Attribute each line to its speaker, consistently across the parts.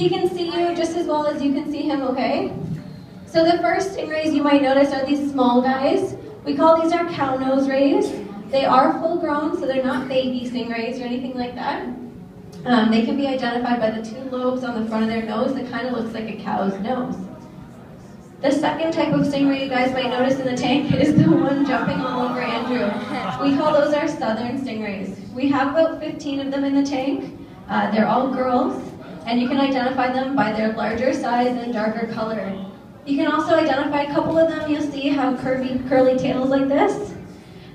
Speaker 1: He can see you just as well as you can see him, okay? So the first stingrays you might notice are these small guys. We call these our cow nose rays. They are full grown, so they're not baby stingrays or anything like that. They can be identified by the two lobes on the front of their nose that kind of looks like a cow's nose. The second type of stingray you guys might notice in the tank is the one jumping all over Andrew. We call those our southern stingrays. We have about 15 of them in the tank. They're all girls, and you can identify them by their larger size and darker color. You can also identify a couple of them. You'll see have curly tails like this.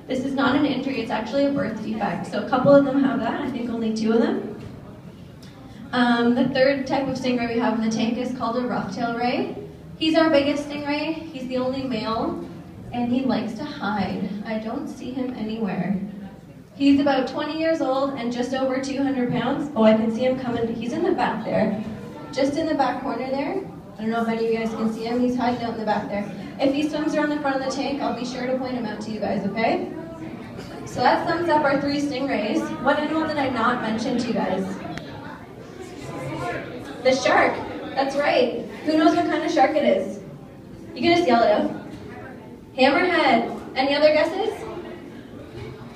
Speaker 1: This is not an injury, it's actually a birth defect. So a couple of them have that, I think only 2 of them. The third type of stingray we have in the tank is called a rough-tail ray. He's our biggest stingray, he's the only male, and he likes to hide. I don't see him anywhere. He's about 20 years old and just over 200 pounds. Oh, I can see him coming, he's in the back there. Just in the back corner there. I don't know if any of you guys can see him, he's hiding out in the back there. If he swims around the front of the tank, I'll be sure to point him out to you guys, okay? So that sums up our 3 stingrays. What animal did I not mention to you guys? The shark, that's right. Who knows what kind of shark it is? You can just yell it out. Hammerhead. Any other guesses?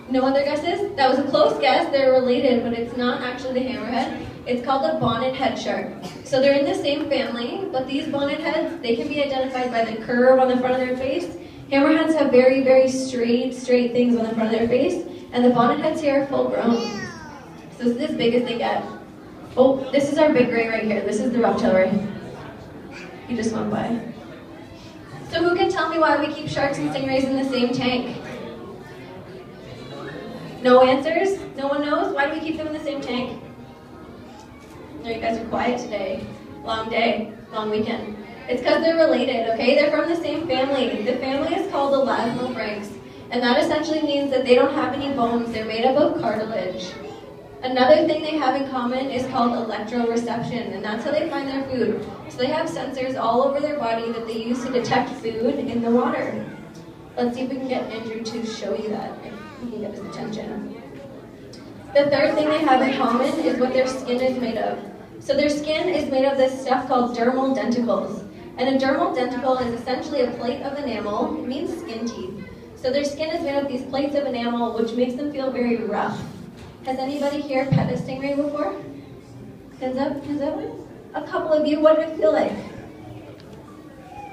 Speaker 1: No other guesses? That was a close guess. They're related, but it's not actually the hammerhead. It's called the bonnet head shark. So they're in the same family, but these bonnet heads, they can be identified by the curve on the front of their face. Hammerheads have very, very straight things on the front of their face, and the bonnet heads here are full grown. So this is as big as they get. Oh, this is our big ray right here. This is the rough-tail ray. He just went by. So who can tell me why we keep sharks and stingrays in the same tank? No answers? No one knows? Why do we keep them in the same tank? No, you guys are quiet today. Long day, long weekend. It's because they're related, okay? They're from the same family. The family is called the elasmobranchs, and that essentially means that they don't have any bones. They're made up of cartilage. Another thing they have in common is called electroreception, and that's how they find their food. So they have sensors all over their body that they use to detect food in the water. Let's see if we can get Andrew to show you that, if we can get his attention. The third thing they have in common is what their skin is made of. So their skin is made of this stuff called dermal denticles. And a dermal denticle is essentially a plate of enamel. It means skin teeth. So their skin is made of these plates of enamel, which makes them feel very rough. Has anybody here pet a stingray before? Hands up, hands up. A couple of you, what did it feel like?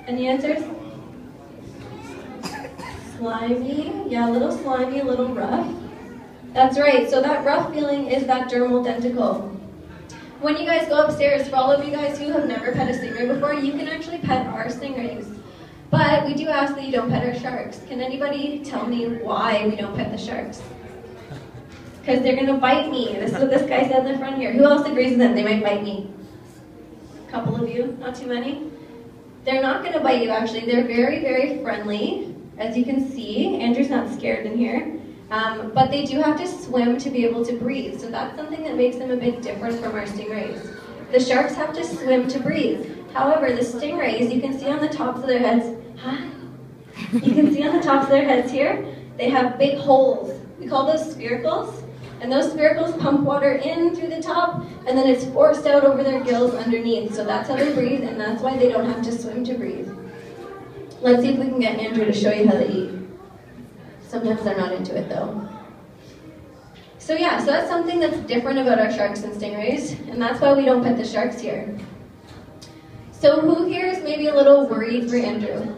Speaker 1: Any answers? Slimy, yeah, a little slimy, a little rough. That's right, so that rough feeling is that dermal denticle. When you guys go upstairs, for all of you guys who have never pet a stingray before, you can actually pet our stingrays. But we do ask that you don't pet our sharks. Can anybody tell me why we don't pet the sharks? Because they're going to bite me. This is what this guy said in the front here. Who else agrees with them? They might bite me. A couple of you, not too many. They're not going to bite you, actually. They're very, very friendly, as you can see. Andrew's not scared in here. But they do have to swim to be able to breathe. So that's something that makes them a bit different from our stingrays. The sharks have to swim to breathe. However, the stingrays, you can see on the tops of their heads, you can see on the tops of their heads here, they have big holes. We call those spiracles. And those spiracles pump water in through the top, and then it's forced out over their gills underneath. So that's how they breathe, and that's why they don't have to swim to breathe. Let's see if we can get Andrew to show you how they eat. Sometimes they're not into it though. So yeah, so that's something that's different about our sharks and stingrays, and that's why we don't pet the sharks here. So who here is maybe a little worried for Andrew?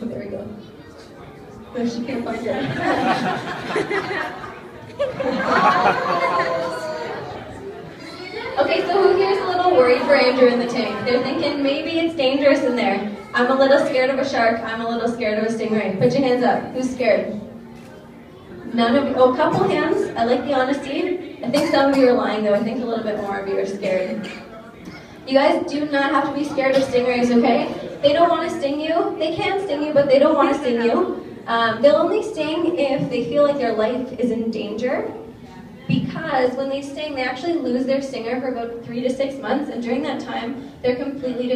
Speaker 1: Oh, there we go. No, she can't find it. Okay, so who here is a little worried for Andrew in the tank? They're thinking maybe it's dangerous in there. I'm a little scared of a shark. I'm a little scared of a stingray. Put your hands up. Who's scared? None of you. Oh, a couple hands. I like the honesty. I think some of you are lying though. I think a little bit more of you are scared. You guys do not have to be scared of stingrays, okay? They don't want to sting you. They can sting you, but they don't want to sting you. They'll only sting if they feel like their life is in danger, because when they sting, they actually lose their stinger for about 3 to 6 months, and during that time, they're completely